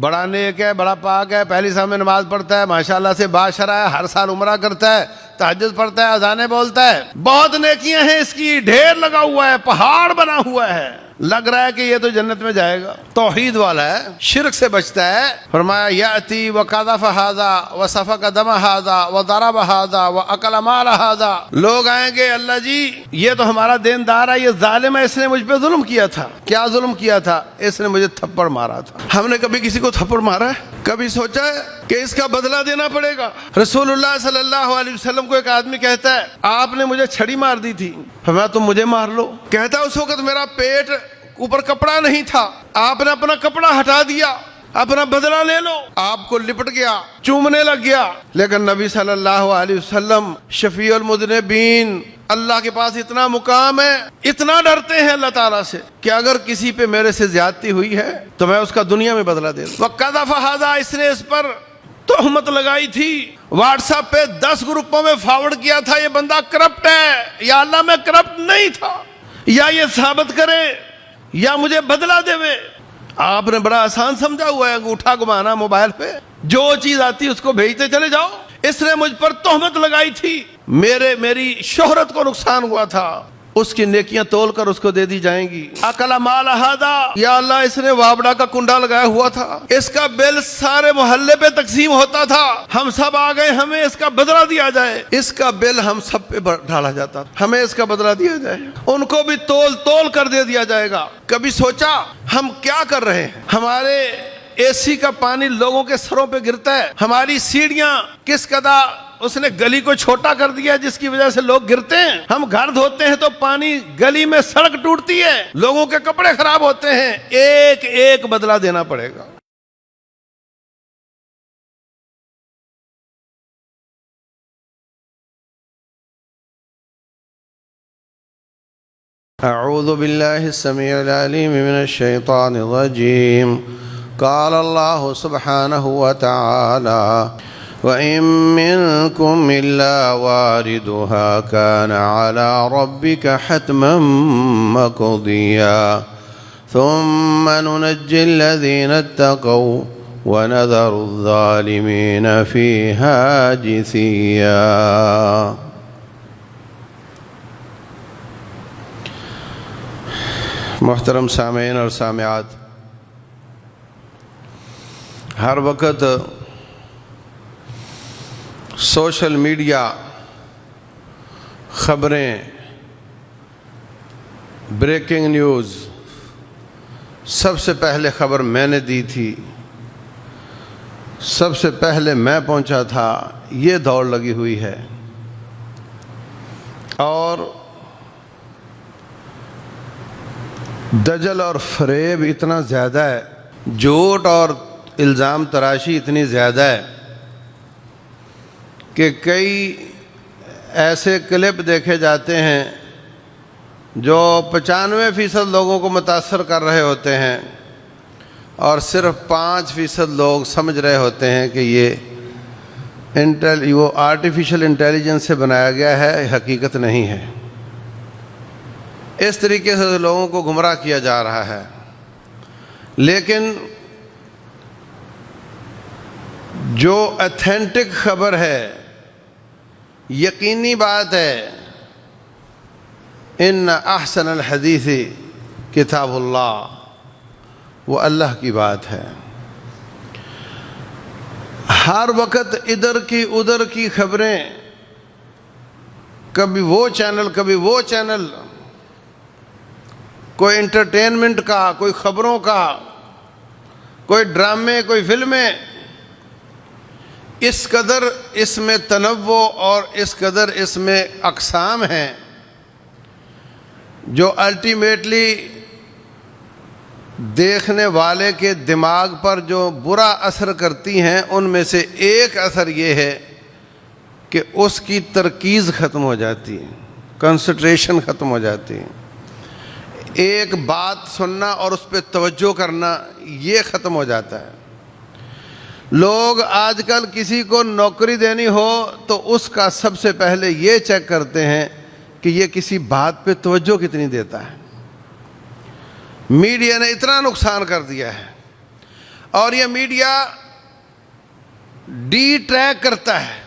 بڑا نیک ہے، بڑا پاک ہے، پہلی شام میں نماز پڑھتا ہے، ماشاءاللہ سے باشرہ ہے، ہر سال عمرہ کرتا ہے، تہجد پڑھتا ہے، اذانیں بولتا ہے، بہت نیکیاں ہیں اس کی، ڈھیر لگا ہوا ہے، پہاڑ بنا ہوا ہے، لگ رہا ہے کہ یہ تو جنت میں جائے گا، توحید والا ہے، شرک سے بچتا ہے۔ فرمایا یاتی وقذف ھذا وسفک دم ھذا وضرب ھذا واکل مال ھذا، لوگ آئیں گے اللہ جی یہ تو ہمارا دیندار ہے، یہ ظالم ہے، اس نے مجھ پہ ظلم کیا تھا۔ کیا ظلم کیا تھا؟ اس نے مجھے تھپڑ مارا تھا۔ ہم نے کبھی کسی کو تھپڑ مارا ہے؟ کبھی سوچا ہے کہ اس کا بدلہ دینا پڑے گا؟ رسول اللہ صلی اللہ علیہ وسلم کو ایک آدمی کہتا ہے آپ نے مجھے چھڑی مار دی تھی، فرمایا تم مجھے مار لو۔ کہتا ہے اس وقت میرا پیٹ اوپر کپڑا نہیں تھا، آپ نے اپنا کپڑا ہٹا دیا، اپنا بدلہ لے لو۔ آپ کو لپٹ گیا، چومنے لگ گیا، لیکن نبی صلی اللہ علیہ وسلم شفیع المذنبین، اللہ کے پاس اتنا مقام ہے، اتنا ڈرتے ہیں اللہ تعالیٰ سے کہ اگر کسی پہ میرے سے زیادتی ہوئی ہے تو میں اس کا دنیا میں بدلہ دے دوں۔ وقذف ھذا، اس نے اس پر تہمت لگائی تھی، واٹس ایپ پہ 10 گروپوں میں فارورڈ کیا تھا یہ بندہ کرپٹ ہے، یا اللہ میں کرپٹ نہیں تھا، یا یہ ثابت کرے یا مجھے بدلہ دے۔ آپ نے بڑا آسان سمجھا ہوا ہے انگوٹھا گھمانا موبائل پہ، جو چیز آتی ہے اس کو بھیجتے چلے جاؤ۔ اس نے مجھ پر تہمت لگائی تھی، میری شہرت کو نقصان ہوا تھا، اس کی نیکیاں تول کر اس کو دے دی جائیں گی۔ اکل مال ھذا، یا اللہ اس نے وابڑا کا کنڈا لگایا ہوا تھا، اس کا بل سارے محلے پہ تقسیم ہوتا تھا، ہم سب آ گئے ہمیں اس کا بدلہ دیا جائے، اس کا بل ہم سب پہ ڈالا جاتا تھا، ہمیں اس کا بدلہ دیا جائے، ان کو بھی تول تول کر دے دیا جائے گا۔ کبھی سوچا ہم کیا کر رہے ہیں؟ ہمارے اے سی کا پانی لوگوں کے سروں پہ گرتا ہے، ہماری سیڑھیاں کس قدر اس نے گلی کو چھوٹا کر دیا جس کی وجہ سے لوگ گرتے ہیں، ہم گھر دھوتے ہیں تو پانی گلی میں، سڑک ٹوٹتی ہے، لوگوں کے کپڑے خراب ہوتے ہیں، ایک ایک بدلہ دینا پڑے گا۔ اعوذ باللہ السمیع العلیم من الشیطان الرجیم، قال اللہ سبحانہ وتعالی وَإِن مِّنكُمْ إِلَّا وَارِدُهَا كَانَ عَلَى رَبِّكَ حَتْمًا مَّقْضِيًّا ثُمَّ نُنَجِّي الَّذِينَ اتَّقَوْا وَنَذَرُ الظَّالِمِينَ فِيهَا جِثِيًّا۔ محترم سامعین اور سامعات، ہر وقت سوشل میڈیا خبریں، بریکنگ نیوز، سب سے پہلے خبر میں نے دی تھی، سب سے پہلے میں پہنچا تھا، یہ دوڑ لگی ہوئی ہے، اور دجل اور فریب اتنا زیادہ ہے، جھوٹ اور الزام تراشی اتنی زیادہ ہے کہ کئی ایسے کلپ دیکھے جاتے ہیں جو 95% لوگوں کو متاثر کر رہے ہوتے ہیں، اور صرف 5% لوگ سمجھ رہے ہوتے ہیں کہ یہ وہ آرٹیفیشل انٹیلیجنس سے بنایا گیا ہے، حقیقت نہیں ہے۔ اس طریقے سے لوگوں کو گمراہ کیا جا رہا ہے، لیکن جو ایتھینٹک خبر ہے، یقینی بات ہے، ان احسن الحدیث کتاب اللہ، وہ اللہ کی بات ہے۔ ہر وقت ادھر کی ادھر کی خبریں، کبھی وہ چینل کبھی وہ چینل، کوئی انٹرٹینمنٹ کا، کوئی خبروں کا، کوئی ڈرامے، کوئی فلمیں، اس قدر اس میں تنوع اور اس قدر اس میں اقسام ہیں جو الٹیمیٹلی دیکھنے والے کے دماغ پر جو برا اثر کرتی ہیں، ان میں سے ایک اثر یہ ہے کہ اس کی ترکیز ختم ہو جاتی ہے، کنسنٹریشن ختم ہو جاتی ہے، ایک بات سننا اور اس پہ توجہ کرنا یہ ختم ہو جاتا ہے۔ لوگ آج کل کسی کو نوکری دینی ہو تو اس کا سب سے پہلے یہ چیک کرتے ہیں کہ یہ کسی بات پہ توجہ کتنی دیتا ہے۔ میڈیا نے اتنا نقصان کر دیا ہے، اور یہ میڈیا ڈی ٹریک کرتا ہے،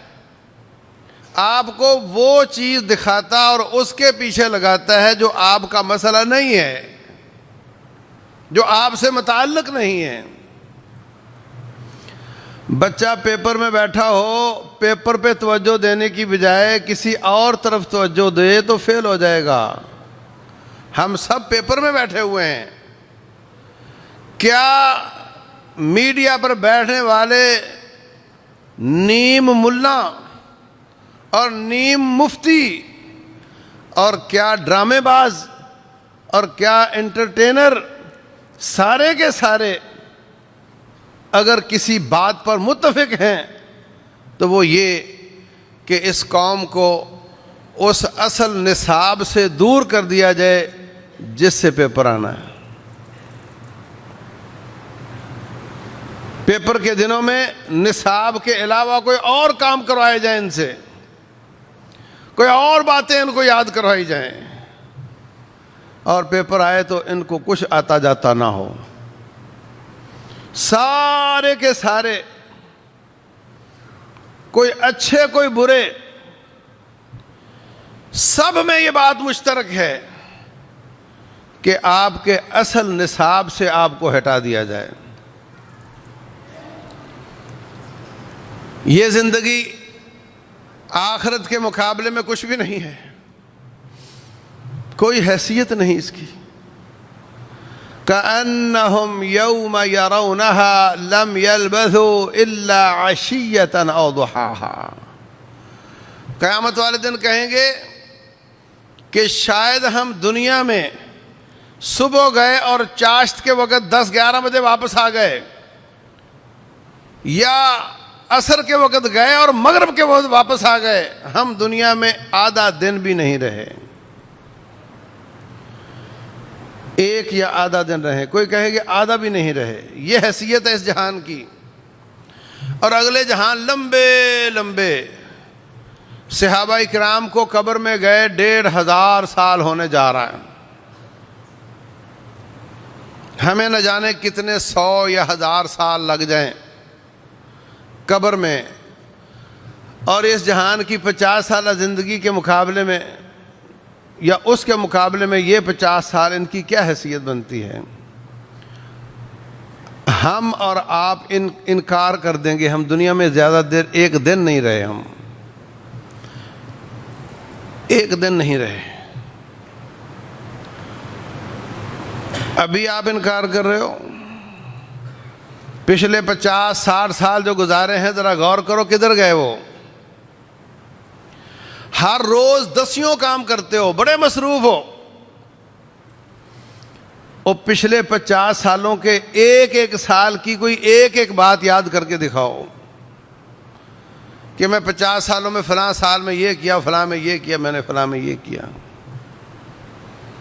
آپ کو وہ چیز دکھاتا اور اس کے پیچھے لگاتا ہے جو آپ کا مسئلہ نہیں ہے، جو آپ سے متعلق نہیں ہے۔ بچہ پیپر میں بیٹھا ہو، پیپر پہ توجہ دینے کی بجائے کسی اور طرف توجہ دے تو فیل ہو جائے گا۔ ہم سب پیپر میں بیٹھے ہوئے ہیں، کیا میڈیا پر بیٹھنے والے نیم ملا اور نیم مفتی اور کیا ڈرامے باز اور کیا انٹرٹینر، سارے کے سارے اگر کسی بات پر متفق ہیں تو وہ یہ کہ اس قوم کو اس اصل نصاب سے دور کر دیا جائے جس سے پیپر آنا ہے۔ پیپر کے دنوں میں نصاب کے علاوہ کوئی اور کام کروائے جائیں، ان سے کوئی اور باتیں ان کو یاد کروائی جائیں، اور پیپر آئے تو ان کو کچھ آتا جاتا نہ ہو۔ سارے کے سارے، کوئی اچھے کوئی برے، سب میں یہ بات مشترک ہے کہ آپ کے اصل نصاب سے آپ کو ہٹا دیا جائے۔ یہ زندگی آخرت کے مقابلے میں کچھ بھی نہیں ہے، کوئی حیثیت نہیں اس کی۔ كأنهم يوم يرونها لم يلبثوا إلا عشية أو ضحاها۔ قیامت والے دن کہیں گے کہ شاید ہم دنیا میں صبح گئے اور چاشت کے وقت 10-11 بجے واپس آ گئے، یا عصر کے وقت گئے اور مغرب کے وقت واپس آ گئے، ہم دنیا میں آدھا دن بھی نہیں رہے، ایک یا آدھا دن رہے، کوئی کہے کہ آدھا بھی نہیں رہے۔ یہ حیثیت ہے اس جہان کی، اور اگلے جہان لمبے لمبے۔ صحابہ کرام کو قبر میں گئے 1500 سال ہونے جا رہا ہے، ہمیں نہ جانے کتنے 100 یا 1000 سال لگ جائیں قبر میں، اور اس جہان کی 50 سالہ زندگی کے مقابلے میں یا اس کے مقابلے میں یہ 50 سال ان کی کیا حیثیت بنتی ہے۔ ہم اور آپ انکار کر دیں گے، ہم دنیا میں زیادہ دیر ایک دن نہیں رہے، ہم ایک دن نہیں رہے۔ ابھی آپ انکار کر رہے ہو، پچھلے 50-60 سال جو گزارے ہیں ذرا غور کرو کدھر گئے وہ۔ ہر روز 10 کام کرتے ہو، بڑے مصروف ہو، اور پچھلے 50 سالوں کے ایک سال کی کوئی ایک بات یاد کر کے دکھاؤ کہ میں 50 سالوں میں فلاں سال میں یہ کیا، فلاں میں یہ کیا، میں نے فلاں میں یہ کیا۔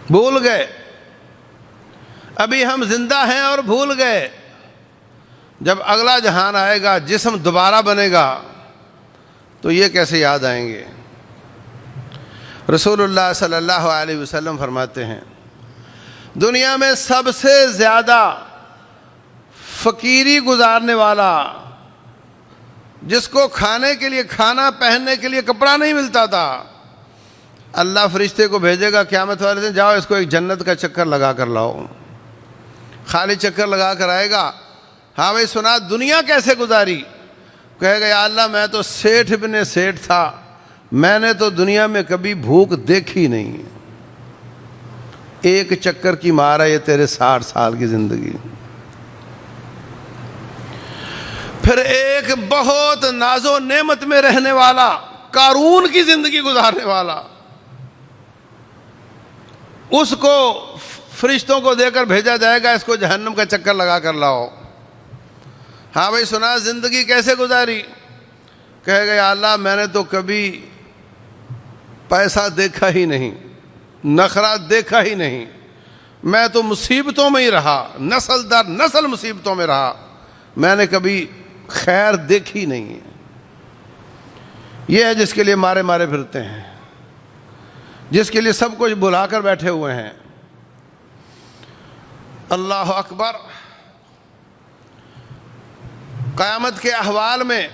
بھول گئے، ابھی ہم زندہ ہیں اور بھول گئے۔ جب اگلا جہان آئے گا، جسم دوبارہ بنے گا، تو یہ کیسے یاد آئیں گے۔ رسول اللہ صلی اللہ علیہ وسلم فرماتے ہیں، دنیا میں سب سے زیادہ فقیری گزارنے والا، جس کو کھانے کے لیے کھانا، پہننے کے لیے کپڑا نہیں ملتا تھا، اللہ فرشتے کو بھیجے گا قیامت والے دن، جاؤ اس کو ایک جنت کا چکر لگا کر لاؤ۔ خالی چکر لگا کر آئے گا، ہاں بھائی سنا دنیا کیسے گزاری؟ کہے گا یا اللہ میں تو سیٹھ ابن سیٹھ تھا، میں نے تو دنیا میں کبھی بھوک دیکھی نہیں۔ ایک چکر کی مار ہے یہ تیرے 60 سال کی زندگی۔ پھر ایک بہت ناز و نعمت میں رہنے والا، قارون کی زندگی گزارنے والا، اس کو فرشتوں کو دے کر بھیجا جائے گا، اس کو جہنم کا چکر لگا کر لاؤ۔ ہاں بھائی سنا زندگی کیسے گزاری؟ کہے گا یا اللہ میں نے تو کبھی پیسہ دیکھا ہی نہیں، نخرہ دیکھا ہی نہیں، میں تو مصیبتوں میں ہی رہا، نسل در نسل مصیبتوں میں رہا، میں نے کبھی خیر دیکھی نہیں ہے۔ یہ ہے جس کے لیے مارے مارے پھرتے ہیں، جس کے لیے سب کچھ بھلا کر بیٹھے ہوئے ہیں۔ اللہ اکبر۔ قیامت کے احوال میں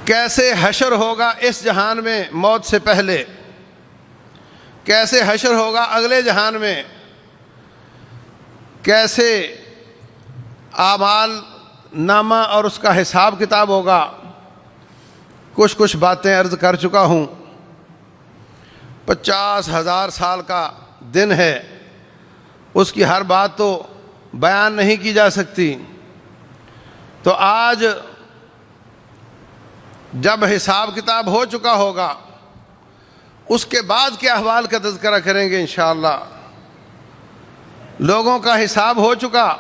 کیسے حشر ہوگا اس جہان میں موت سے پہلے، کیسے حشر ہوگا اگلے جہان میں، کیسے اعمال نامہ اور اس کا حساب کتاب ہوگا، کچھ باتیں عرض کر چکا ہوں۔ 50,000 سال کا دن ہے، اس کی ہر بات تو بیان نہیں کی جا سکتی۔ تو آج جب حساب کتاب ہو چکا ہوگا، اس کے بعد کے احوال کا تذکرہ کریں گے انشاءاللہ۔ لوگوں کا حساب ہو چکا،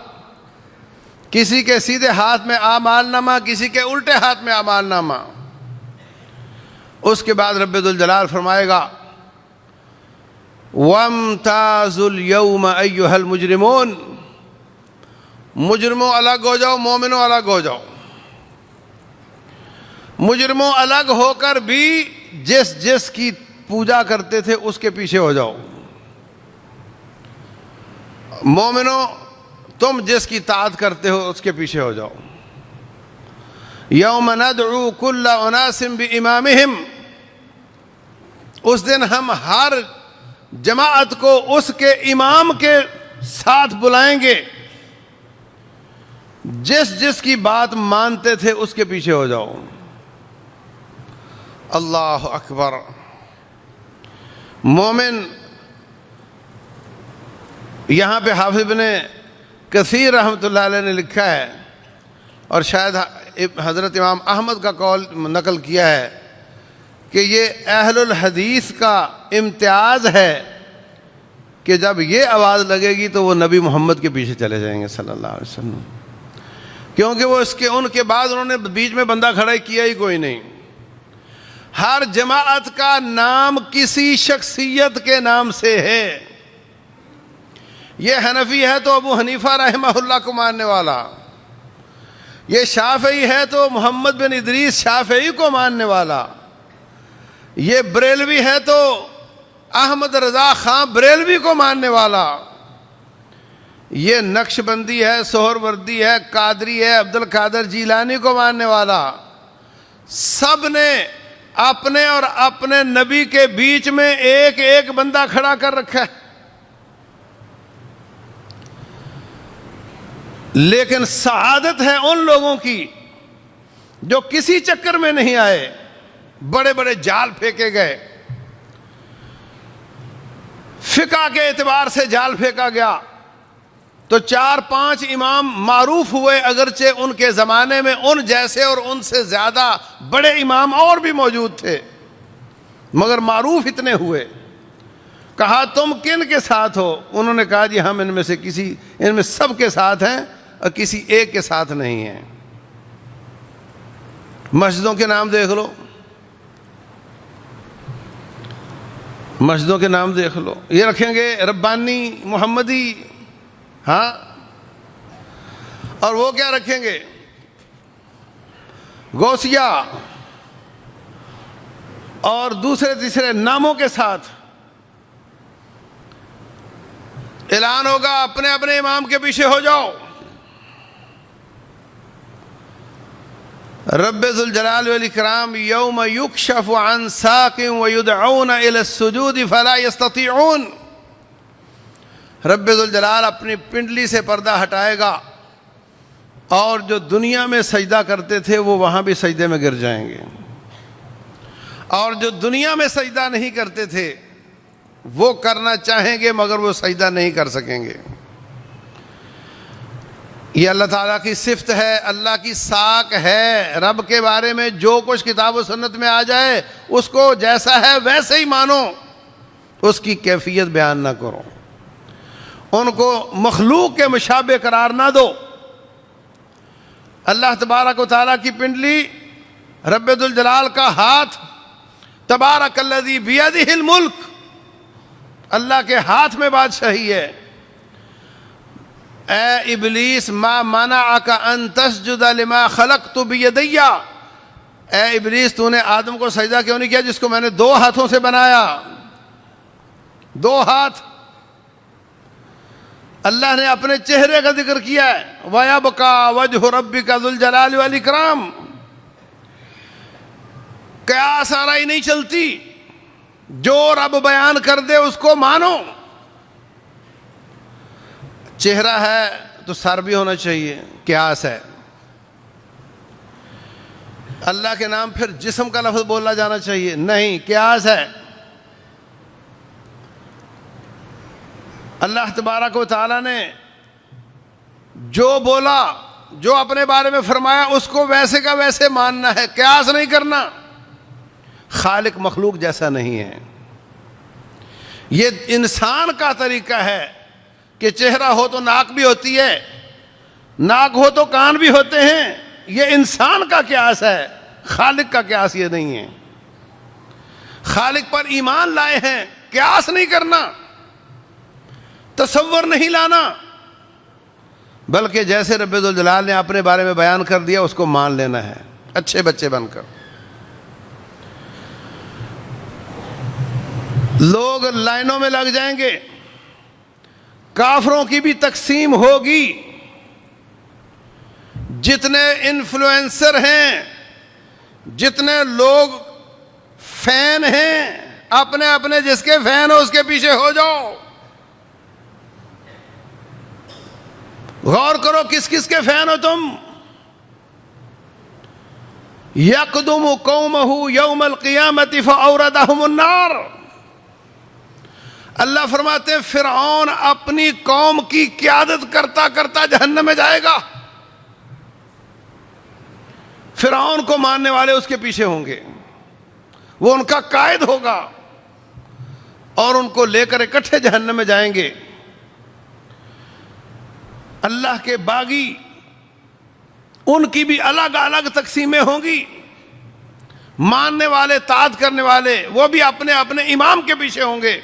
کسی کے سیدھے ہاتھ میں اعمال نامہ، کسی کے الٹے ہاتھ میں اعمال نامہ۔ اس کے بعد رب ذوالجلال فرمائے گا وَامْتَازُوا الْيَوْمَ أَيُّهَا الْمُجْرِمُونَ، مجرموں الگ ہو جاؤ، مومنوں الگ ہو جاؤ۔ مجرموں الگ ہو کر بھی جس کی پوجا کرتے تھے اس کے پیچھے ہو جاؤ۔ مومنوں تم جس کی اطاعت کرتے ہو اس کے پیچھے ہو جاؤ۔ یوم ندعو کل اناس بامامہم، اس دن ہم ہر جماعت کو اس کے امام کے ساتھ بلائیں گے۔ جس کی بات مانتے تھے اس کے پیچھے ہو جاؤ۔ اللہ اکبر۔ مومن، یہاں پہ حافظ ابن کثیر رحمۃ اللہ علیہ نے لکھا ہے، اور شاید حضرت امام احمد کا قول نقل کیا ہے کہ یہ اہل الحدیث کا امتیاز ہے کہ جب یہ آواز لگے گی تو وہ نبی محمد کے پیچھے چلے جائیں گے صلی اللہ علیہ وسلم، کیونکہ وہ ان کے بعد انہوں نے بیچ میں بندہ کھڑا کیا ہی کوئی نہیں۔ ہر جماعت کا نام کسی شخصیت کے نام سے ہے۔ یہ حنفی ہے تو ابو حنیفہ رحمہ اللہ کو ماننے والا، یہ شافعی ہے تو محمد بن ادریس شافعی کو ماننے والا، یہ بریلوی ہے تو احمد رضا خان بریلوی کو ماننے والا، یہ نقش بندی ہے، سہروردی ہے، قادری ہے، عبد القادر جیلانی کو ماننے والا۔ سب نے اپنے اور اپنے نبی کے بیچ میں ایک ایک بندہ کھڑا کر رکھا ہے، لیکن سعادت ہے ان لوگوں کی جو کسی چکر میں نہیں آئے۔ بڑے بڑے جال پھینکے گئے، فقہ کے اعتبار سے جال پھینکا گیا تو 4-5 امام معروف ہوئے، اگرچہ ان کے زمانے میں ان جیسے اور ان سے زیادہ بڑے امام اور بھی موجود تھے، مگر معروف اتنے ہوئے۔ کہا تم کن کے ساتھ ہو؟ انہوں نے کہا جی ہم ان میں سب کے ساتھ ہیں اور کسی ایک کے ساتھ نہیں ہیں۔ مسجدوں کے نام دیکھ لو، مسجدوں کے نام دیکھ لو، یہ رکھیں گے ربانی، محمدی، ہاں، اور وہ کیا رکھیں گے؟ غوثیہ اور دوسرے تیسرے ناموں کے ساتھ۔ اعلان ہوگا اپنے اپنے امام کے پیچھے ہو جاؤ۔ رب ذوالجلال والاکرام یوم یکشف عن ساق ویدعون الی السجود فلا یستطیعون، رب ذوالجلال اپنی پنڈلی سے پردہ ہٹائے گا اور جو دنیا میں سجدہ کرتے تھے وہ وہاں بھی سجدے میں گر جائیں گے، اور جو دنیا میں سجدہ نہیں کرتے تھے وہ کرنا چاہیں گے مگر وہ سجدہ نہیں کر سکیں گے۔ یہ اللہ تعالیٰ کی صفت ہے، اللہ کی ساق ہے۔ رب کے بارے میں جو کچھ کتاب و سنت میں آ جائے اس کو جیسا ہے ویسے ہی مانو، اس کی کیفیت بیان نہ کرو، ان کو مخلوق کے مشابہ قرار نہ دو۔ اللہ تبارک و تعالیٰ کی پنڈلی، رب ذوالجلال کا ہاتھ، تبارک الذی بیدہ الملک، اللہ کے ہاتھ میں بادشاہی ہے۔ اے ابلیس ما منعک ان تسجد لما خلقت بیدی، اے ابلیس تو نے آدم کو سجدہ کیوں نہیں کیا جس کو میں نے 2 ہاتھوں سے بنایا؟ 2 ہاتھ۔ اللہ نے اپنے چہرے کا ذکر کیا ہے، وَيَبْقَى وَجْهُ رَبِّكَ ذُو الْجَلَالِ وَالْإِكْرَامِ. قیاس آرائی نہیں چلتی، جو رب بیان کر دے اس کو مانو. چہرہ ہے تو سر بھی ہونا چاہیے، قیاس ہے. اللہ کے نام پھر جسم کا لفظ بولا جانا چاہیے، نہیں، قیاس ہے. اللہ تبارک و تعالیٰ نے جو بولا، جو اپنے بارے میں فرمایا، اس کو ویسے کا ویسے ماننا ہے، قیاس نہیں کرنا. خالق مخلوق جیسا نہیں ہے. یہ انسان کا طریقہ ہے کہ چہرہ ہو تو ناک بھی ہوتی ہے، ناک ہو تو کان بھی ہوتے ہیں. یہ انسان کا قیاس ہے، خالق کا قیاس یہ نہیں ہے. خالق پر ایمان لائے ہیں، قیاس نہیں کرنا، تصور نہیں لانا، بلکہ جیسے رب ذوالجلال نے اپنے بارے میں بیان کر دیا اس کو مان لینا ہے، اچھے بچے بن کر. لوگ لائنوں میں لگ جائیں گے، کافروں کی بھی تقسیم ہوگی. جتنے انفلوئنسر ہیں، جتنے لوگ فین ہیں، اپنے اپنے جس کے فین ہو اس کے پیچھے ہو جاؤ. غور کرو کس کس کے فین ہو تم. یقدم قومہ یوم القیامت فاوردہم النار. اللہ فرماتے ہیں فرعون اپنی قوم کی قیادت کرتا کرتا جہنم میں جائے گا. فرعون کو ماننے والے اس کے پیچھے ہوں گے، وہ ان کا قائد ہوگا اور ان کو لے کر اکٹھے جہنم میں جائیں گے. اللہ کے باغی، ان کی بھی الگ الگ تقسیمیں ہوں گی. ماننے والے، طاعت کرنے والے، وہ بھی اپنے اپنے امام کے پیچھے ہوں گے.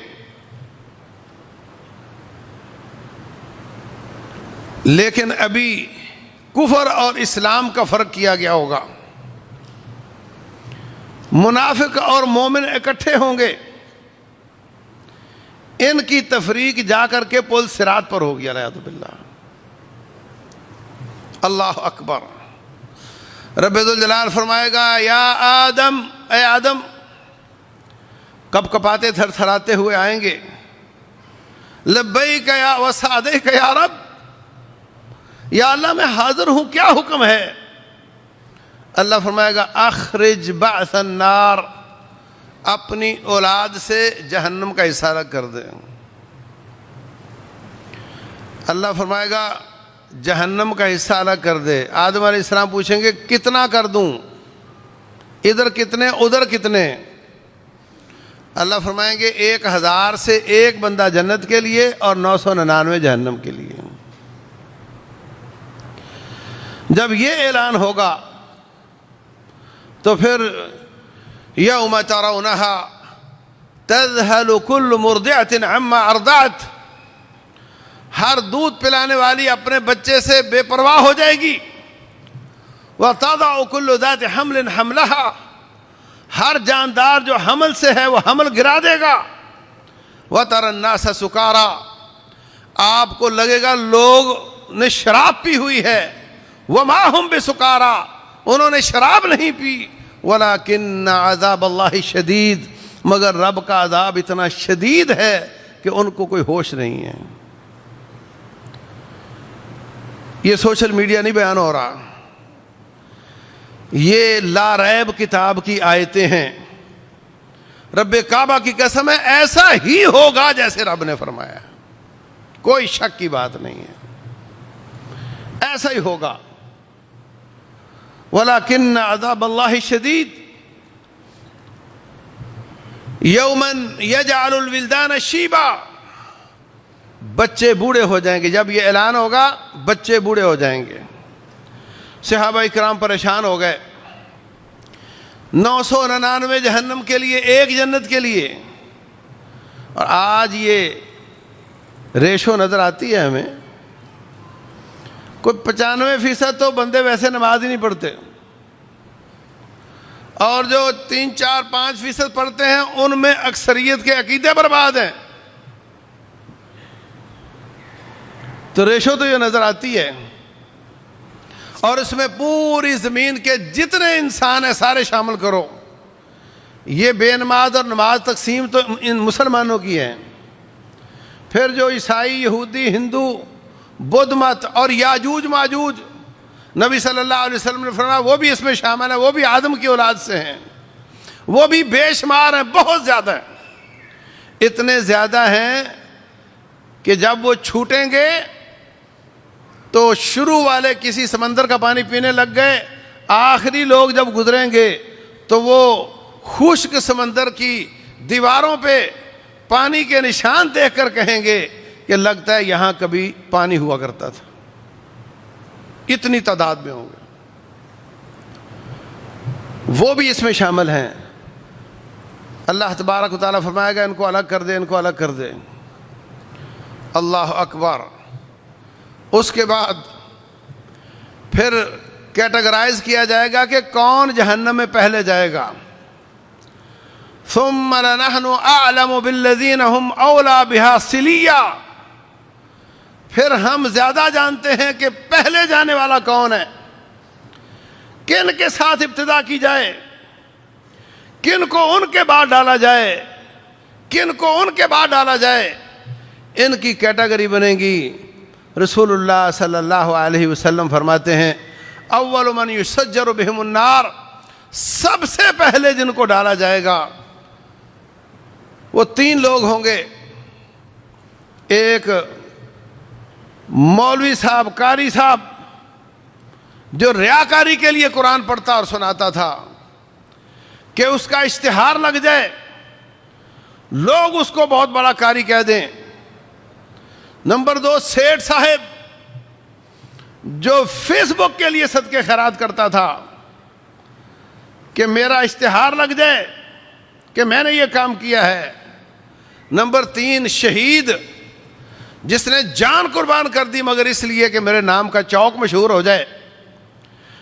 لیکن ابھی کفر اور اسلام کا فرق کیا گیا ہوگا. منافق اور مومن اکٹھے ہوں گے. ان کی تفریق جا کر کے پل صراط پر ہوگی. الیاذ باللہ. اللہ اکبر. رب ذوالجلال فرمائے گا یا آدم، اے آدم، کب کپاتے تھر تھراتے ہوئے آئیں گے. لبیک یا وسعدیک یا رب، یا اللہ میں حاضر ہوں، کیا حکم ہے؟ اللہ فرمائے گا اخرج بعث النار، اپنی اولاد سے جہنم کا اشارہ کر دے. اللہ فرمائے گا جہنم کا حصہ الگ کر دے. آدم علیہ السلام پوچھیں گے کتنا کر دوں، ادھر کتنے ادھر کتنے؟ اللہ فرمائیں گے 1000 سے ایک بندہ جنت کے لیے اور 999 جہنم کے لیے. جب یہ اعلان ہوگا تو پھر یوم ترونہا تذہل کل مرضعۃ عما ارضعت، ہر دودھ پلانے والی اپنے بچے سے بے پرواہ ہو جائے گی. وَتَضَعُ كُلُّ ذَاتِ حَمْلٍ حَمْلَهَا، ہر جاندار جو حمل سے ہے وہ حمل گرا دے گا. وَتَرَى النَّاسَ سُكَارَى، آپ کو لگے گا لوگ نے شراب پی ہوئی ہے. وَمَا هُمْ بِسُكَارَى، انہوں نے شراب نہیں پی. وَلَكِنَّ عَذَابَ اللَّهِ شَدِيد، مگر رب کا عذاب اتنا شدید ہے کہ ان کو کوئی ہوش نہیں ہے. یہ سوشل میڈیا نہیں بیان ہو رہا، یہ لا ریب کتاب کی آیتیں ہیں. رب کعبہ کی قسم ہے ایسا ہی ہوگا جیسے رب نے فرمایا، کوئی شک کی بات نہیں ہے، ایسا ہی ہوگا. وَلَكِنَّ عَذَابَ اللَّهِ شَدِيد. يَوْمًا يَجْعَلُ الْوِلْدَانَ شِيبًا، بچے بوڑھے ہو جائیں گے. جب یہ اعلان ہوگا بچے بوڑھے ہو جائیں گے. صحابہ کرام پریشان ہو گئے. 999 جہنم کے لیے، ایک جنت کے لیے. اور آج یہ ریشو نظر آتی ہے ہمیں، کوئی 95% تو بندے ویسے نماز ہی نہیں پڑھتے، اور جو 3، 4، 5% پڑھتے ہیں ان میں اکثریت کے عقیدے برباد ہیں. تو ریشو تو یہ نظر آتی ہے، اور اس میں پوری زمین کے جتنے انسان ہیں سارے شامل کرو. یہ بے نماز اور نماز تقسیم تو ان مسلمانوں کی ہے. پھر جو عیسائی، یہودی، ہندو، بدھ مت اور یاجوج ماجوج، نبی صلی اللہ علیہ وسلم نے فرمایا وہ بھی اس میں شامل ہیں، وہ بھی آدم کی اولاد سے ہیں، وہ بھی بے شمار ہیں، بہت زیادہ ہیں. اتنے زیادہ ہیں کہ جب وہ چھوٹیں گے تو شروع والے کسی سمندر کا پانی پینے لگ گئے، آخری لوگ جب گزریں گے تو وہ خشک سمندر کی دیواروں پہ پانی کے نشان دیکھ کر کہیں گے کہ لگتا ہے یہاں کبھی پانی ہوا کرتا تھا. اتنی تعداد میں ہوں گے. وہ بھی اس میں شامل ہیں. اللہ تبارک و تعالیٰ فرمائے گا ان کو الگ کر دے، ان کو الگ کر دے. اللہ اکبر. اس کے بعد پھر کیٹیگرائز کیا جائے گا کہ کون جہنم میں پہلے جائے گا. ثم لنحن اعلم بالذین هم اولی بها صلیہ. پھر ہم زیادہ جانتے ہیں کہ پہلے جانے والا کون ہے، کن کے ساتھ ابتدا کی جائے، کن کو ان کے بعد ڈالا جائے، کن کو ان کے بعد ڈالا جائے. ان کی کیٹیگری بنے گی. رسول اللہ صلی اللہ علیہ وسلم فرماتے ہیں اول من یسجر بہم النار، سب سے پہلے جن کو ڈالا جائے گا وہ 3 لوگ ہوں گے. ایک مولوی صاحب، قاری صاحب، جو ریاکاری کے لیے قرآن پڑھتا اور سناتا تھا کہ اس کا اشتہار لگ جائے، لوگ اس کو بہت بڑا قاری کہہ دیں. نمبر 2 سیٹھ صاحب، جو فیس بک کے لیے صدقے خیرات کرتا تھا کہ میرا اشتہار لگ جائے کہ میں نے یہ کام کیا ہے. نمبر 3 شہید، جس نے جان قربان کر دی مگر اس لیے کہ میرے نام کا چوک مشہور ہو جائے،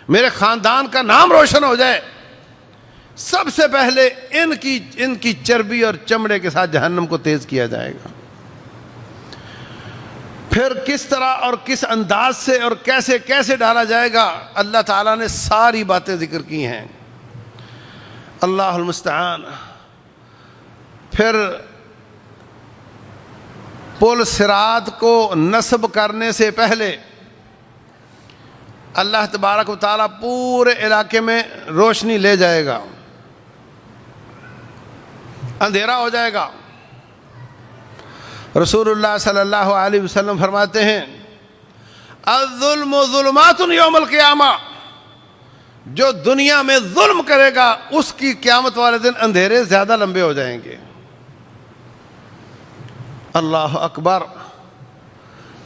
میرے خاندان کا نام روشن ہو جائے. سب سے پہلے ان کی چربی اور چمڑے کے ساتھ جہنم کو تیز کیا جائے گا. پھر کس طرح اور کس انداز سے اور کیسے کیسے ڈالا جائے گا، اللہ تعالیٰ نے ساری باتیں ذکر کی ہیں. اللہ المستعان. پھر پل صراط کو نصب کرنے سے پہلے اللہ تبارک و تعالیٰ پورے علاقے میں روشنی لے جائے گا، اندھیرا ہو جائے گا. رسول اللہ صلی اللہ علیہ وسلم فرماتے ہیں الظلم ظلمات یوم القیامہ، جو دنیا میں ظلم کرے گا اس کی قیامت والے دن اندھیرے زیادہ لمبے ہو جائیں گے. اللہ اکبر.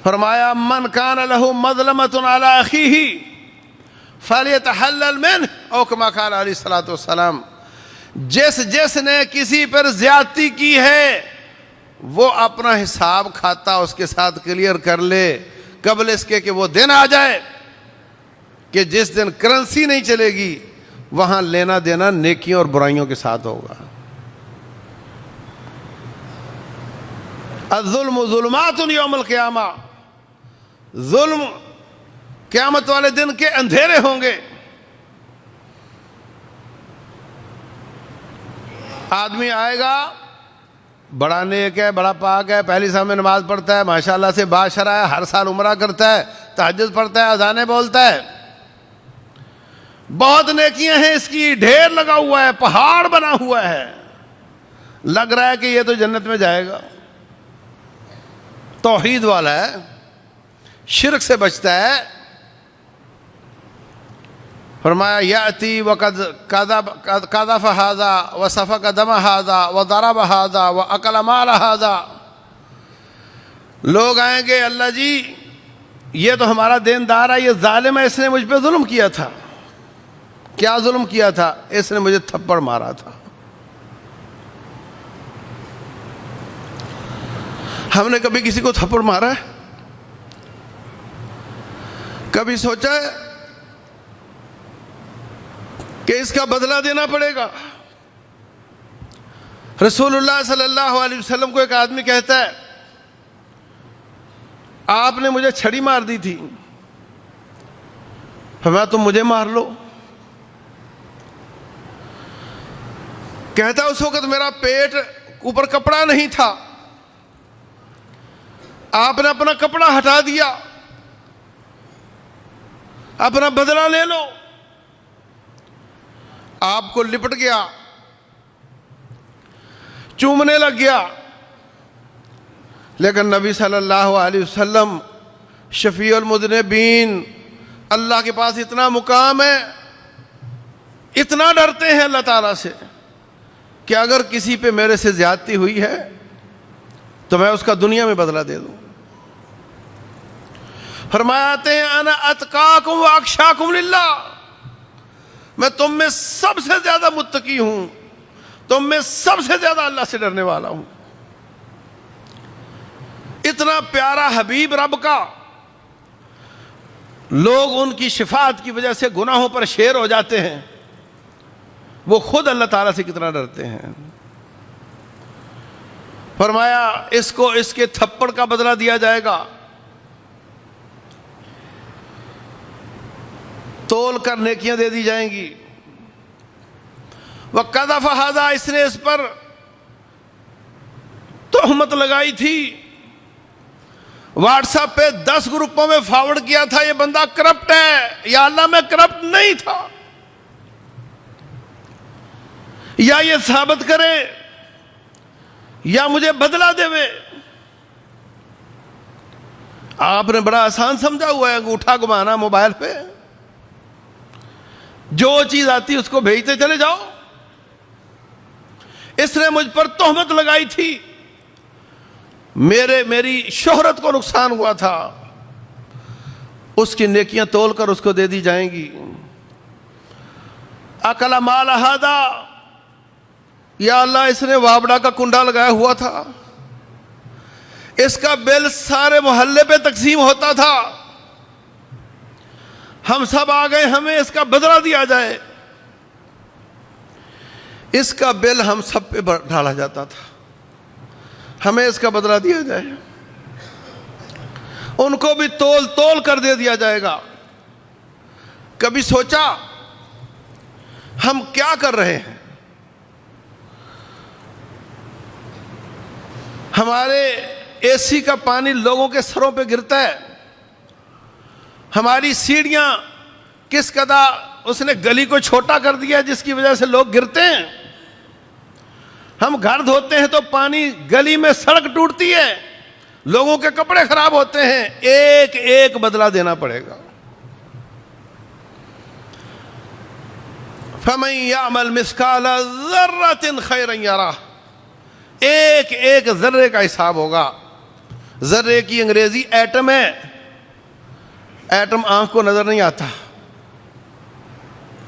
فرمایا من کان لہ مظلمۃ علی اخیہ فلیتحلل منہ، او کما قال علیہ الصلوۃ والسلام. جس نے کسی پر زیادتی کی ہے وہ اپنا حساب کھاتا اس کے ساتھ کلیئر کر لے قبل اس کے کہ وہ دن آ جائے کہ جس دن کرنسی نہیں چلے گی، وہاں لینا دینا نیکیوں اور برائیوں کے ساتھ ہوگا. الظلم ظلمات یوم القیامہ، ظلم قیامت والے دن کے اندھیرے ہوں گے. آدمی آئے گا بڑا نیک ہے، بڑا پاک ہے، پہلی شام میں نماز پڑھتا ہے، ماشاءاللہ سے باشرا ہے، ہر سال عمرہ کرتا ہے، تہجد پڑھتا ہے، اذانیں بولتا ہے، بہت نیکیاں ہیں اس کی، ڈھیر لگا ہوا ہے، پہاڑ بنا ہوا ہے، لگ رہا ہے کہ یہ تو جنت میں جائے گا. توحید والا ہے، شرک سے بچتا ہے. فرمایا یاتی وقد قذف ھذا وسفک دم ھذا وضرب ھذا واکل مال ھذا. لوگ آئیں گے اللہ جی یہ تو ہمارا دیندار ہے، یہ ظالم ہے، اس نے مجھ پہ ظلم کیا تھا. کیا ظلم کیا تھا؟ اس نے مجھے تھپڑ مارا تھا. ہم نے کبھی کسی کو تھپڑ مارا ہے؟ کبھی سوچا ہے کہ اس کا بدلہ دینا پڑے گا؟ رسول اللہ صلی اللہ علیہ وسلم کو ایک آدمی کہتا ہے آپ نے مجھے چھڑی مار دی تھی، فرمایا تم مجھے مار لو۔ کہتا اس وقت میرا پیٹ اوپر کپڑا نہیں تھا، آپ نے اپنا کپڑا ہٹا دیا، اپنا بدلہ لے لو۔ آپ کو لپٹ گیا، چومنے لگ گیا، لیکن نبی صلی اللہ علیہ وسلم شفیع المذنبین، اللہ کے پاس اتنا مقام ہے، اتنا ڈرتے ہیں اللہ تعالیٰ سے کہ اگر کسی پہ میرے سے زیادتی ہوئی ہے تو میں اس کا دنیا میں بدلہ دے دوں۔ فرماتے ہیں انا اتقاکم واخشاکم للہ، میں تم میں سب سے زیادہ متقی ہوں، تم میں سب سے زیادہ اللہ سے ڈرنے والا ہوں۔ اتنا پیارا حبیب رب کا، لوگ ان کی شفاعت کی وجہ سے گناہوں پر شیر ہو جاتے ہیں، وہ خود اللہ تعالیٰ سے کتنا ڈرتے ہیں۔ فرمایا اس کو اس کے تھپڑ کا بدلہ دیا جائے گا، تول کر نیکیاں دے دی جائیں گی۔ وَقَذَفَ هَذَا، اس نے اس پر تہمت لگائی تھی، واٹس ایپ پہ 10 گروپوں میں فارورڈ کیا تھا یہ بندہ کرپٹ ہے۔ یا اللہ میں کرپٹ نہیں تھا، یا یہ ثابت کرے یا مجھے بدلہ دے۔ آپ نے بڑا آسان سمجھا ہوا ہے انگوٹھا گھمانا موبائل پہ، جو چیز آتی اس کو بھیجتے چلے جاؤ۔ اس نے مجھ پر تہمت لگائی تھی، میری شہرت کو نقصان ہوا تھا، اس کی نیکیاں تول کر اس کو دے دی جائیں گی۔ اکل مال ہذا، یا اللہ اس نے وابڑا کا کنڈا لگایا ہوا تھا، اس کا بل سارے محلے پہ تقسیم ہوتا تھا، ہم سب آ گئے، ہمیں اس کا بدلہ دیا جائے۔ اس کا بل ہم سب پہ ڈالا جاتا تھا، ہمیں اس کا بدلہ دیا جائے۔ ان کو بھی تول تول کر دے دیا جائے گا۔ کبھی سوچا ہم کیا کر رہے ہیں؟ ہمارے اے سی کا پانی لوگوں کے سروں پہ گرتا ہے، ہماری سیڑھیاں کس قدر اس نے گلی کو چھوٹا کر دیا جس کی وجہ سے لوگ گرتے ہیں۔ ہم گھر دھوتے ہیں تو پانی گلی میں سڑک ٹوٹتی ہے، لوگوں کے کپڑے خراب ہوتے ہیں، ایک ایک بدلہ دینا پڑے گا۔ فَمَن يَعْمَلْ مِثْقَالَ ذَرَّةٍ خَيْرًا يَرَهُ، ایک ایک ذرے کا حساب ہوگا۔ ذرے کی انگریزی ایٹم ہے، ایٹم آنکھ کو نظر نہیں آتا،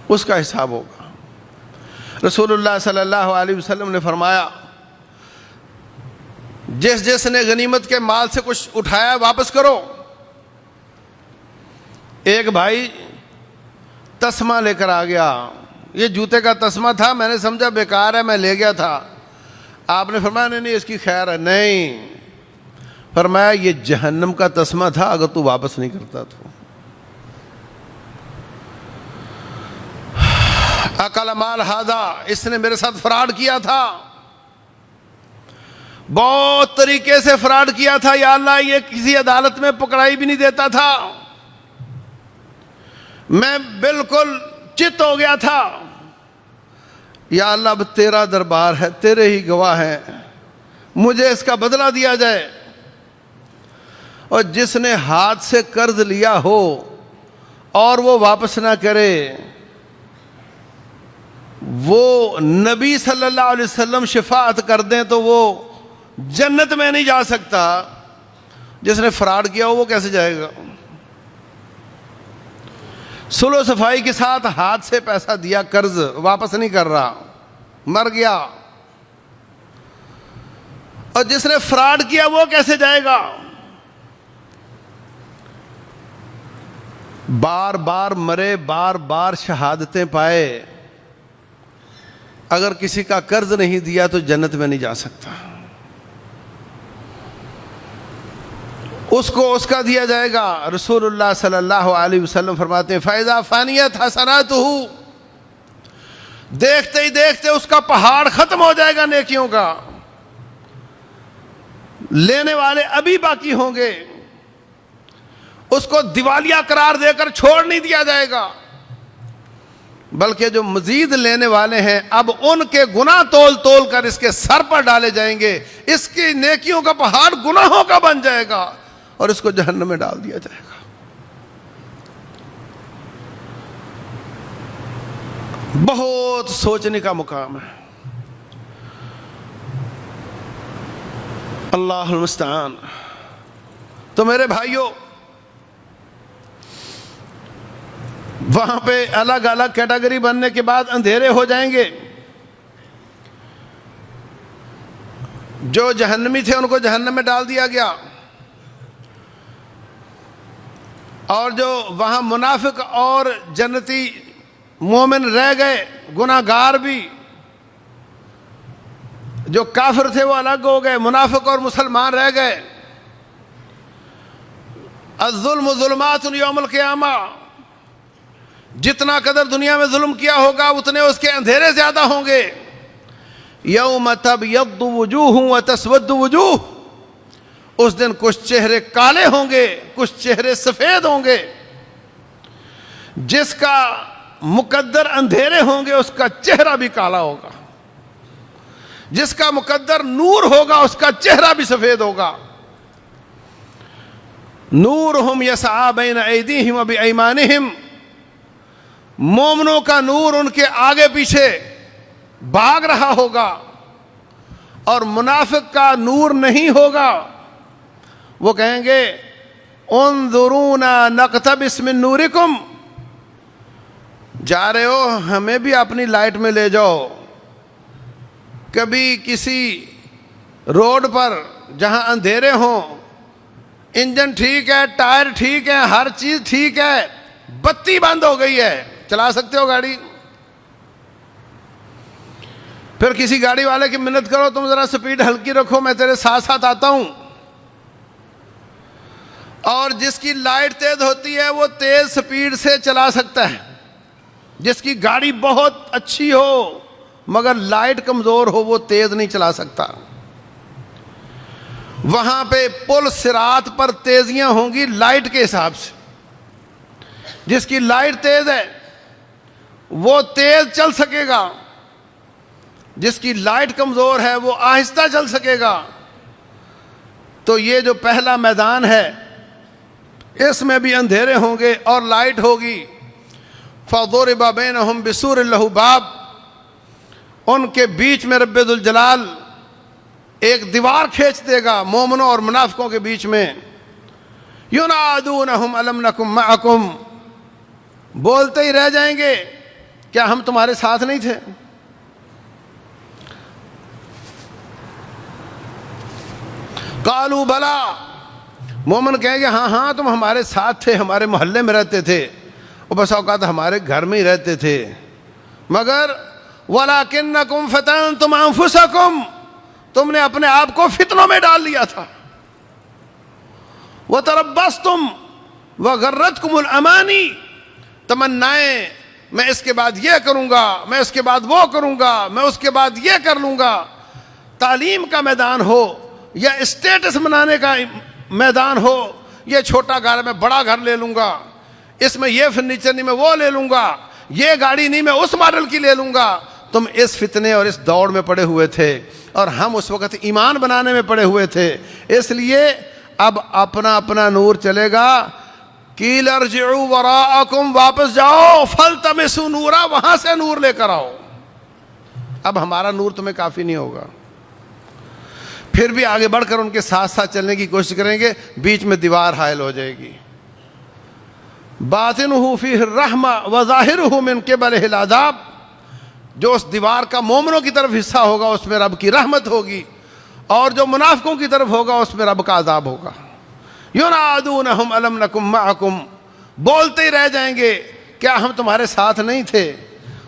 اس کا حساب ہوگا۔ رسول اللہ صلی اللہ علیہ وسلم نے فرمایا جس جس نے غنیمت کے مال سے کچھ اٹھایا واپس کرو۔ ایک بھائی تسمہ لے کر آ گیا، یہ جوتے کا تسمہ تھا، میں نے سمجھا بیکار ہے، میں لے گیا تھا۔ آپ نے فرمایا نہیں اس کی خیر ہے۔ نہیں، فرمایا یہ جہنم کا تسمہ تھا، اگر تو واپس نہیں کرتا تو۔ اکل مال ہذا، اس نے میرے ساتھ فراڈ کیا تھا، بہت طریقے سے فراڈ کیا تھا۔ یا اللہ یہ کسی عدالت میں پکڑائی بھی نہیں دیتا تھا، میں بالکل چت ہو گیا تھا۔ یا اللہ اب تیرا دربار ہے، تیرے ہی گواہ ہیں، مجھے اس کا بدلہ دیا جائے۔ اور جس نے ہاتھ سے قرض لیا ہو اور وہ واپس نہ کرے، وہ نبی صلی اللہ علیہ وسلم شفاعت کر دیں تو وہ جنت میں نہیں جا سکتا۔ جس نے فراڈ کیا ہو وہ کیسے جائے گا؟ صلح و صفائی کے ساتھ ہاتھ سے پیسہ دیا، قرض واپس نہیں کر رہا، مر گیا۔ اور جس نے فراڈ کیا وہ کیسے جائے گا؟ بار بار مرے، بار بار شہادتیں پائے، اگر کسی کا قرض نہیں دیا تو جنت میں نہیں جا سکتا۔ اس کو اس کا دیا جائے گا۔ رسول اللہ صلی اللہ علیہ وسلم فرماتے ہیں فَإِذَا فَانِيَتْ حَسَنَاتُهُ، دیکھتے ہی دیکھتے اس کا پہاڑ ختم ہو جائے گا نیکیوں کا، لینے والے ابھی باقی ہوں گے، اس کو دیوالیہ قرار دے کر چھوڑ نہیں دیا جائے گا، بلکہ جو مزید لینے والے ہیں اب ان کے گناہ تول تول کر اس کے سر پر ڈالے جائیں گے، اس کی نیکیوں کا پہاڑ گناہوں کا بن جائے گا اور اس کو جہنم میں ڈال دیا جائے گا۔ بہت سوچنے کا مقام ہے۔ اللہ المستعان۔ تو میرے بھائیوں، وہاں پہ الگ الگ کیٹیگری بننے کے بعد اندھیرے ہو جائیں گے۔ جو جہنمی تھے ان کو جہنم میں ڈال دیا گیا، اور جو وہاں منافق اور جنتی مومن رہ گئے، گناہ گار بھی، جو کافر تھے وہ الگ ہو گئے، منافق اور مسلمان رہ گئے۔ الظلم ظلمات یوم القیامہ، جتنا قدر دنیا میں ظلم کیا ہوگا اتنے اس کے اندھیرے زیادہ ہوں گے۔ یوم تبیض وجوہ وتسود وجوہ، اس دن کچھ چہرے کالے ہوں گے، کچھ چہرے سفید ہوں گے۔ جس کا مقدر اندھیرے ہوں گے اس کا چہرہ بھی کالا ہوگا، جس کا مقدر نور ہوگا اس کا چہرہ بھی سفید ہوگا۔ نورہم یسعی بین ایدیہم وبایمانہم، مومنوں کا نور ان کے آگے پیچھے بھاگ رہا ہوگا، اور منافق کا نور نہیں ہوگا۔ وہ کہیں گے انظرونا نقتبس من نورکم، جا رہے ہو ہمیں بھی اپنی لائٹ میں لے جاؤ۔ کبھی کسی روڈ پر جہاں اندھیرے ہوں، انجن ٹھیک ہے، ٹائر ٹھیک ہے، ہر چیز ٹھیک ہے، بتی بند ہو گئی ہے، چلا سکتے ہو گاڑی، پھر کسی گاڑی والے کی منت کرو تم ذرا سپیڈ ہلکی رکھو میں تیرے ساتھ ساتھ آتا ہوں، اور جس کی لائٹ تیز ہوتی ہے وہ تیز سپیڈ سے چلا سکتا ہے، جس کی گاڑی بہت اچھی ہو مگر لائٹ کمزور ہو وہ تیز نہیں چلا سکتا۔ وہاں پہ پل صراط پر تیزیاں ہوں گی لائٹ کے حساب سے، جس کی لائٹ تیز ہے وہ تیز چل سکے گا، جس کی لائٹ کمزور ہے وہ آہستہ چل سکے گا۔ تو یہ جو پہلا میدان ہے اس میں بھی اندھیرے ہوں گے اور لائٹ ہوگی۔ فَضُرِبَ بَيْنَهُمْ بِسُورٍ لَهُ بَابٌ، ان کے بیچ میں رب ذوالجلال ایک دیوار کھینچ دے گا مومنوں اور منافقوں کے بیچ میں۔ يُنَادُونَهُمْ أَلَمْ نَكُنْ مَعَكُمْ، بولتے ہی رہ جائیں گے کیا ہم تمہارے ساتھ نہیں تھے؟ قالوا بلا، مومن کہیں گے ہاں ہاں تم ہمارے ساتھ تھے، ہمارے محلے میں رہتے تھے، اور بس اوقات ہمارے گھر میں ہی رہتے تھے، مگر وَلَكِنَّكُمْ فَتَنْتُمْ أَنفُسَكُمْ، تم نے اپنے آپ کو فتنوں میں ڈال لیا تھا۔ وَتَرَبَّصْتُمْ وَغَرَّتْكُمُ الْأَمَانِي، تمنائیں میں اس کے بعد یہ کروں گا، میں اس کے بعد وہ کروں گا، میں اس کے بعد یہ کر لوں گا۔ تعلیم کا میدان ہو یا اسٹیٹس بنانے کا میدان ہو، یہ چھوٹا گھر میں بڑا گھر لے لوں گا، اس میں یہ فرنیچر نہیں میں وہ لے لوں گا، یہ گاڑی نہیں میں اس ماڈل کی لے لوں گا۔ تم اس فتنے اور اس دوڑ میں پڑے ہوئے تھے، اور ہم اس وقت ایمان بنانے میں پڑے ہوئے تھے، اس لیے اب اپنا اپنا نور چلے گا۔ قیل ارجعوا وراءکم، واپس جاؤ، فالتمسوا نورا، وہاں سے نور لے کر آؤ۔ اب ہمارا نور تمہیں کافی نہیں ہوگا، پھر بھی آگے بڑھ کر ان کے ساتھ ساتھ چلنے کی کوشش کریں گے، بیچ میں دیوار حائل ہو جائے گی۔ باطنہ فیہ الرحمہ وظاہرہ من قبلہ العذاب، جو اس دیوار کا مومنوں کی طرف حصہ ہوگا اس میں رب کی رحمت ہوگی، اور جو منافقوں کی طرف ہوگا اس میں رب کا عذاب ہوگا۔ ینادونہم الم نکم معکم، بولتے ہی رہ جائیں گے کیا ہم تمہارے ساتھ نہیں تھے؟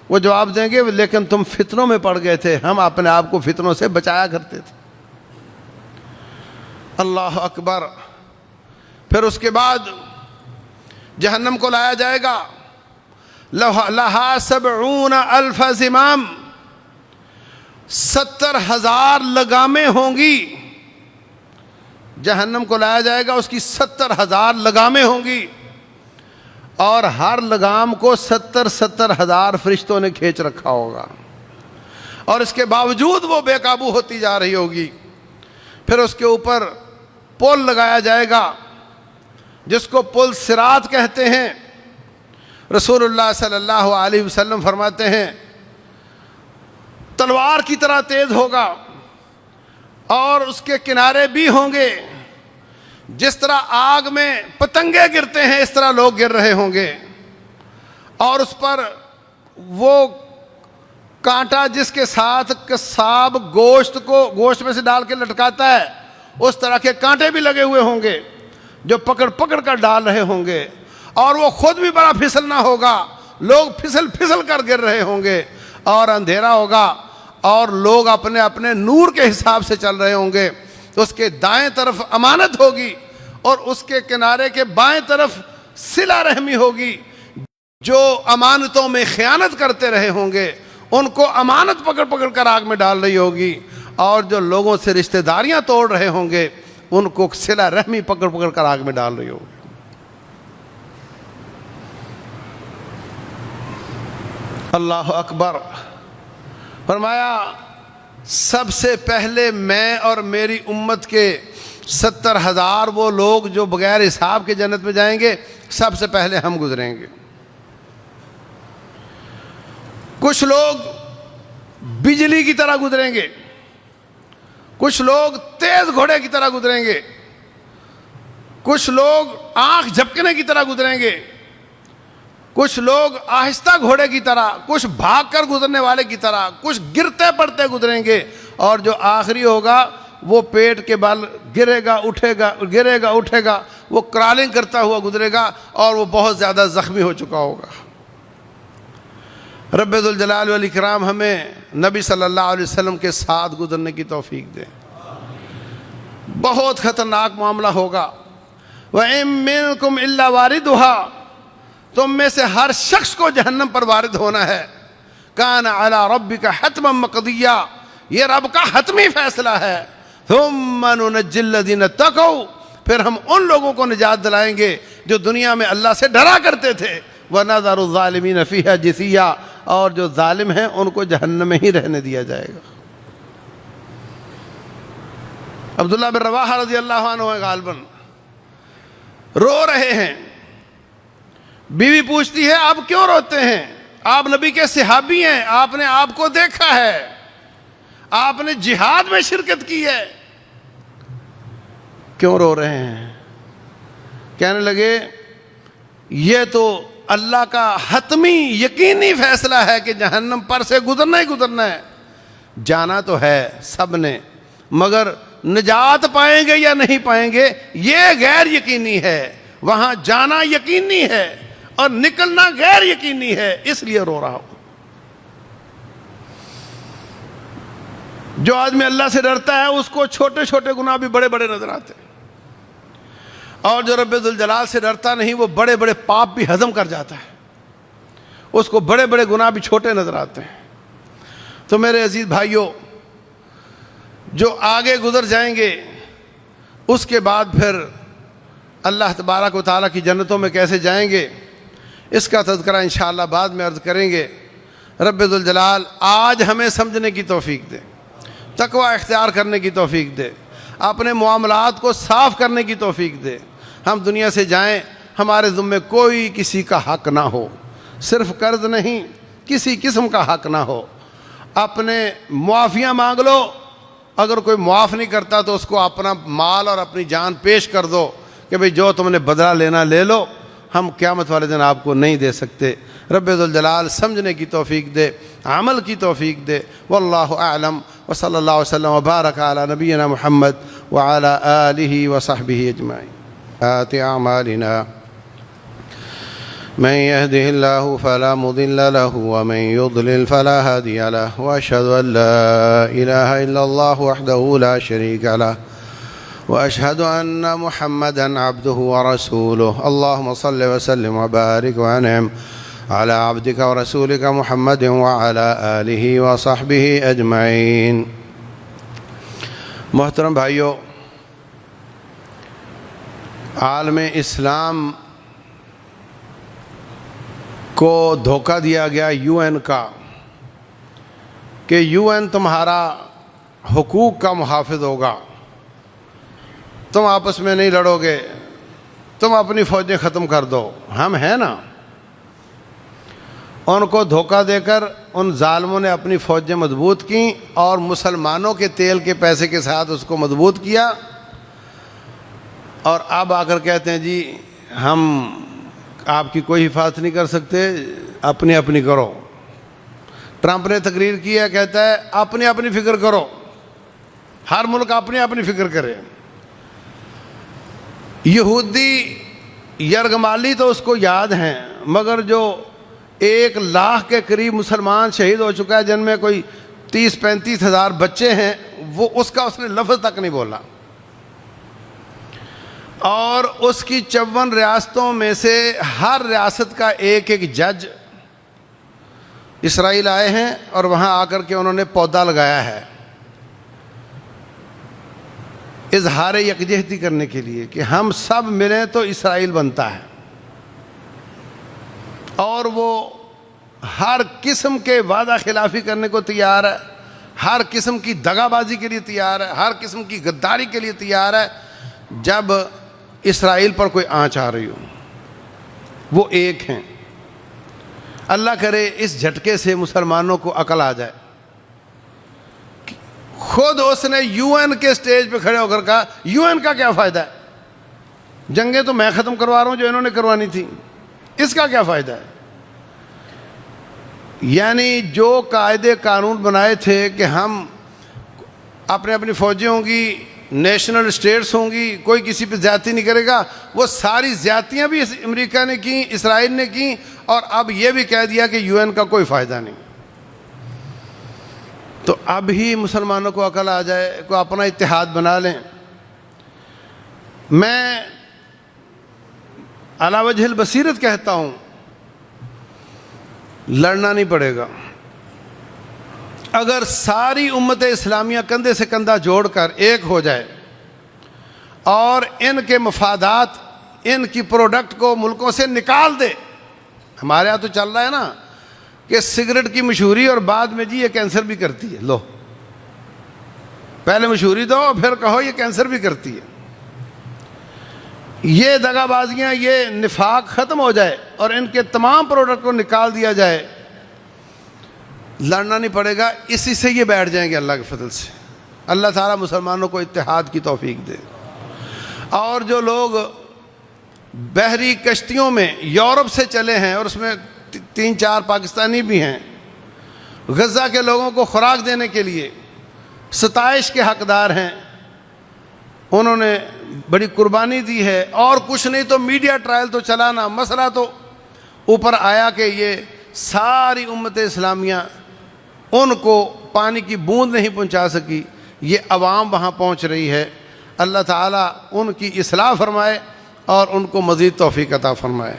وہ جواب دیں گے لیکن تم فتنوں میں پڑ گئے تھے، ہم اپنے آپ کو فتنوں سے بچایا کرتے تھے۔ اللہ اکبر۔ پھر اس کے بعد جہنم کو لایا جائے گا، لہا 70,000 زمام، 70,000 لگامیں ہوں گی۔ جہنم کو لایا جائے گا، اس کی 70,000 لگامیں ہوں گی، اور ہر لگام کو 70,000 فرشتوں نے کھینچ رکھا ہوگا، اور اس کے باوجود وہ بے قابو ہوتی جا رہی ہوگی۔ پھر اس کے اوپر پل لگایا جائے گا جس کو پل صراط کہتے ہیں۔ رسول اللہ صلی اللہ علیہ وسلم فرماتے ہیں تلوار کی طرح تیز ہوگا، اور اس کے کنارے بھی ہوں گے، جس طرح آگ میں پتنگے گرتے ہیں اس طرح لوگ گر رہے ہوں گے، اور اس پر وہ کانٹا جس کے ساتھ قصاب گوشت میں سے ڈال کے لٹکاتا ہے، اس طرح کے کانٹے بھی لگے ہوئے ہوں گے جو پکڑ پکڑ کر ڈال رہے ہوں گے، اور وہ خود بھی بڑا پھسلنا ہوگا، لوگ پھسل پھسل کر گر رہے ہوں گے، اور اندھیرا ہوگا، اور لوگ اپنے اپنے نور کے حساب سے چل رہے ہوں گے۔ اس کے دائیں طرف امانت ہوگی، اور اس کے کنارے کے بائیں طرف صلہ رحمی ہوگی۔ جو امانتوں میں خیانت کرتے رہے ہوں گے ان کو امانت پکڑ پکڑ کر آگ میں ڈال رہی ہوگی، اور جو لوگوں سے رشتہ داریاں توڑ رہے ہوں گے ان کو صلہ رحمی پکڑ پکڑ کر آگ میں ڈال رہی ہوگی۔ اللہ اکبر۔ فرمایا سب سے پہلے میں اور میری امت کے 70,000 وہ لوگ جو بغیر حساب کے جنت میں جائیں گے، سب سے پہلے ہم گزریں گے۔ کچھ لوگ بجلی کی طرح گزریں گے، کچھ لوگ تیز گھوڑے کی طرح گزریں گے، کچھ لوگ آنکھ جھپکنے کی طرح گزریں گے، کچھ لوگ آہستہ گھوڑے کی طرح، کچھ بھاگ کر گزرنے والے کی طرح، کچھ گرتے پڑتے گزریں گے، اور جو آخری ہوگا وہ پیٹ کے بل گرے گا اٹھے گا، وہ کرالنگ کرتا ہوا گزرے گا، اور وہ بہت زیادہ زخمی ہو چکا ہوگا۔ رب ذوالجلال والاکرام ہمیں نبی صلی اللہ علیہ وسلم کے ساتھ گزرنے کی توفیق دے۔ بہت خطرناک معاملہ ہوگا۔ وَإِن مِّنكُمْ إِلَّا وَارِدُهَا، تم میں سے ہر شخص کو جہنم پر وارد ہونا ہے۔ كَانَ عَلَىٰ رَبِّكَ حَتْمًا مَقْضِيًّا، یہ رب کا حتمی فیصلہ ہے۔ ثُمَّ نُنَجِّي الَّذِينَ اتَّقَوْا، پھر ہم ان لوگوں کو نجات دلائیں گے جو دنیا میں اللہ سے ڈرا کرتے تھے۔ وَنَذَرُ الظَّالِمِينَ فِيهَا جِثِيًّا، اور جو ظالم ہیں ان کو جہنم میں ہی رہنے دیا جائے گا۔ عبداللہ بن رواحہ رضی اللہ عنہ غالباً رو رہے ہیں۔ بیوی پوچھتی ہے آپ کیوں روتے ہیں؟ آپ نبی کے صحابی ہیں، آپ نے آپ کو دیکھا ہے، آپ نے جہاد میں شرکت کی ہے، کیوں رو رہے ہیں؟ کہنے لگے یہ تو اللہ کا حتمی یقینی فیصلہ ہے کہ جہنم پر سے گزرنا ہی گزرنا ہے۔ جانا تو ہے سب نے، مگر نجات پائیں گے یا نہیں پائیں گے یہ غیر یقینی ہے۔ وہاں جانا یقینی ہے اور نکلنا غیر یقینی ہے، اس لیے رو رہا ہوں۔ جو آدمی اللہ سے ڈرتا ہے اس کو چھوٹے چھوٹے گناہ بھی بڑے بڑے نظر آتے ہیں، اور جو رب ذوالجلال سے ڈرتا نہیں وہ بڑے بڑے پاپ بھی ہضم کر جاتا ہے، اس کو بڑے بڑے گناہ بھی چھوٹے نظر آتے ہیں۔ تو میرے عزیز بھائیوں، جو آگے گزر جائیں گے اس کے بعد پھر اللہ تبارک و تعالیٰ کی جنتوں میں کیسے جائیں گے اس کا تذکرہ انشاءاللہ بعد میں عرض کریں گے۔ رب ذوالجلال آج ہمیں سمجھنے کی توفیق دے، تقوی اختیار کرنے کی توفیق دے، اپنے معاملات کو صاف کرنے کی توفیق دے۔ ہم دنیا سے جائیں ہمارے ذمے کوئی کسی کا حق نہ ہو، صرف قرض نہیں، کسی قسم کا حق نہ ہو۔ اپنے معافیاں مانگ لو، اگر کوئی معاف نہیں کرتا تو اس کو اپنا مال اور اپنی جان پیش کر دو کہ بھئی جو تم نے بدلہ لینا لے لو، ہم قیامت والے دن آپ کو نہیں دے سکتے۔ رب ذوالجلال سمجھنے کی توفیق دے، عمل کی توفیق دے۔ واللہ اعلم، وصلی اللہ وسلم وبارک علی نبینا محمد وعلی آلہ وصحبہ اجمعین۔ اعمالنا من يهده الله فلا مضل له ومن يضلل فلا هادي له، وأشهد أن لا إله إلا الله وحده لا شريك له، وأشهد أن محمدا عبده ورسوله اللهم صل وسلم وبارك وأنعم على عبدك ورسولك محمد وعلى آله وصحبه أجمعين۔ محترم بھائیو، عالم اسلام کو دھوکہ دیا گیا یو این کا کہ یو این تمہارا حقوق کا محافظ ہوگا، تم آپس میں نہیں لڑو گے، تم اپنی فوجیں ختم کر دو، ہم ہیں نا۔ ان کو دھوکہ دے کر ان ظالموں نے اپنی فوجیں مضبوط کیں اور مسلمانوں کے تیل کے پیسے کے ساتھ اس کو مضبوط کیا، اور اب آ کر کہتے ہیں جی ہم آپ کی کوئی حفاظت نہیں کر سکتے، اپنی کرو۔ ٹرمپ نے تقریر کی ہے، کہتا ہے اپنی فکر کرو، ہر ملک اپنی فکر کرے۔ یہودی یرغمالی تو اس کو یاد ہیں، مگر جو 1,00,000 کے قریب مسلمان شہید ہو چکا ہے، جن میں کوئی 30-35 ہزار بچے ہیں، وہ اس کا اس نے لفظ تک نہیں بولا۔ اور اس کی 54 ریاستوں میں سے ہر ریاست کا ایک جج اسرائیل آئے ہیں اور وہاں آ کر کے انہوں نے پودا لگایا ہے اظہار یکجہتی کرنے کے لیے کہ ہم سب ملیں تو اسرائیل بنتا ہے، اور وہ ہر قسم کے وعدہ خلافی کرنے کو تیار ہے، ہر قسم کی دغا بازی کے لیے تیار ہے، ہر قسم کی غداری کے لیے تیار ہے جب اسرائیل پر کوئی آنچ آ رہی ہو۔ وہ ایک ہیں۔ اللہ کرے اس جھٹکے سے مسلمانوں کو عقل آ جائے۔ خود اس نے یو این کے سٹیج پہ کھڑے ہو کر کہا یو این کا کیا فائدہ ہے، جنگیں تو میں ختم کروا رہا ہوں جو انہوں نے کروانی تھی، اس کا کیا فائدہ ہے۔ یعنی جو قاعدے قانون بنائے تھے کہ ہم اپنی فوجیں ہوں گی، نیشنل اسٹیٹس ہوں گی، کوئی کسی پہ زیادتی نہیں کرے گا، وہ ساری زیادتیاں بھی امریکہ نے کی، اسرائیل نے کی، اور اب یہ بھی کہہ دیا کہ یو این کا کوئی فائدہ نہیں۔ تو اب ہی مسلمانوں کو عقل آ جائے، کو اپنا اتحاد بنا لیں۔ میں علی وجہ البصیرت کہتا ہوں، لڑنا نہیں پڑے گا۔ اگر ساری امت اسلامیہ کندھے سے کندھا جوڑ کر ایک ہو جائے اور ان کے مفادات، ان کی پروڈکٹ کو ملکوں سے نکال دے۔ ہمارے ہاں تو چل رہا ہے نا کہ سگریٹ کی مشہوری اور بعد میں جی یہ کینسر بھی کرتی ہے، لو پہلے مشہوری دو پھر کہو یہ کینسر بھی کرتی ہے۔ یہ دغا بازیاں، یہ نفاق ختم ہو جائے اور ان کے تمام پروڈکٹ کو نکال دیا جائے، لڑنا نہیں پڑے گا، اسی سے یہ بیٹھ جائیں گے اللہ کے فضل سے۔ اللہ تعالیٰ مسلمانوں کو اتحاد کی توفیق دے۔ اور جو لوگ بحری کشتیوں میں یورپ سے چلے ہیں، اور اس میں 3-4 پاکستانی بھی ہیں، غزہ کے لوگوں کو خوراک دینے کے لیے ستائش کے حقدار ہیں، انہوں نے بڑی قربانی دی ہے، اور کچھ نہیں تو میڈیا ٹرائل تو چلانا، مسئلہ تو اوپر آیا کہ یہ ساری امت اسلامیہ ان کو پانی کی بوند نہیں پہنچا سکی، یہ عوام وہاں پہنچ رہی ہے۔ اللہ تعالیٰ ان کی اصلاح فرمائے اور ان کو مزید توفیق عطا فرمائے۔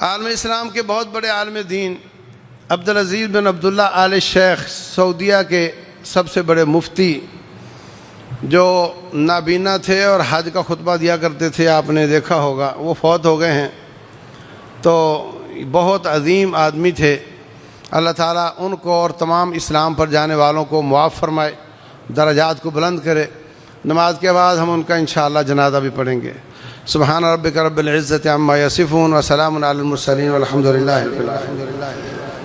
عالم اسلام کے بہت بڑے عالم دین عبدالعزیز بن عبداللہ آل شیخ، سعودیہ کے سب سے بڑے مفتی، جو نابینا تھے اور حج کا خطبہ دیا کرتے تھے، آپ نے دیکھا ہوگا، وہ فوت ہو گئے ہیں۔ تو بہت عظیم آدمی تھے۔ اللہ تعالیٰ ان کو اور تمام اسلام پر جانے والوں کو معاف فرمائے، درجات کو بلند کرے۔ نماز کے بعد ہم ان کا انشاءاللہ جنازہ بھی پڑھیں گے۔ سبحان ربک رب العزت عما یصفون وسلام علی المرسلین والحمد للہ رب العالمین۔